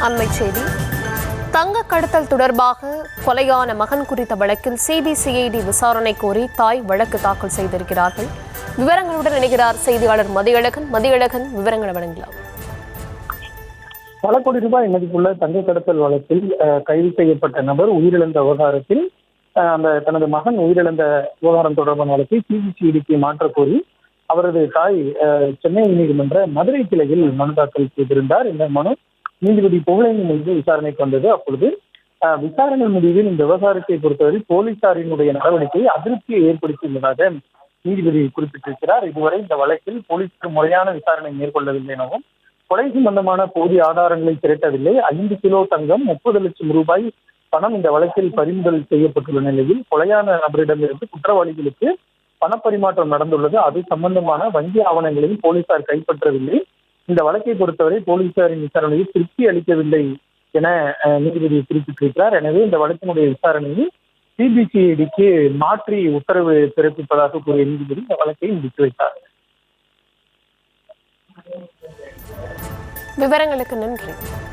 அண்மை செய்தி. தங்க கடத்தல் தொடர்பாக கொலையான மகன் குறித்த வழக்கில் சிபிசிஐடி விசாரணை கோரி தாய் வழக்கு தாக்கல் செய்திருக்கிறார்கள். விவரங்களுடன் இணைகிறார் செய்தியாளர் மதியழகன். மதியழகன், விவரங்களை வழங்கலாம். பல கோடி ரூபாய் மதிப்புள்ள தங்க கடத்தல் வழக்கில் கைது செய்யப்பட்ட நபர் உயிரிழந்த விவகாரத்தில் தனது மகன் உயிரிழந்த விவகாரம் தொடர்பான வழக்கை சிபிசிஐடிக்கு மாற்ற கோரி அவரது தாய் சென்னை நீதிமன்ற மதுரை கிளையில் மனு தாக்கல் செய்திருந்தார். இந்த மனு நீதிபதி புகழேந்தி மீது விசாரணைக்கு வந்தது. அப்பொழுது விசாரணை முடிவில் இந்த விவகாரத்தை பொறுத்தவரை போலீசாரினுடைய நடவடிக்கை அதிருப்தியை ஏற்படுத்தியுள்ளதாக நீதிபதி குறிப்பிட்டிருக்கிறார். இதுவரை இந்த வழக்கில் போலீசார் முறையான விசாரணை மேற்கொள்ளவில்லை எனவும், கொலை சம்பந்தமான போதிய ஆதாரங்களை திரட்டவில்லை, 5 கிலோ தங்கம், 30 லட்சம் ரூபாய் பணம் இந்த வழக்கில் பறிமுதல் செய்யப்பட்டுள்ள நிலையில் கொலையான நபரிடமிருந்து குற்றவாளிகளுக்கு பணப்பரிமாற்றம் நடந்துள்ளது. அது சம்பந்தமான வங்கி ஆவணங்களையும் போலீசார் கைப்பற்றவில்லை. இந்த வழக்கை பொறுத்தவரை போலீசாரின் விசாரணையில் திருப்தி அளிக்கவில்லை என நீதிபதி குறிப்பிட்டிருக்கிறார். எனவே இந்த வழக்கினுடைய விசாரணையை சிபிசிஐடிக்கு மாற்றி உத்தரவு பிறப்பிப்பதாக கூறிய நீதிபதி இந்த வழக்கை முடித்து வைத்தார். விவரங்களுக்கு நன்றி.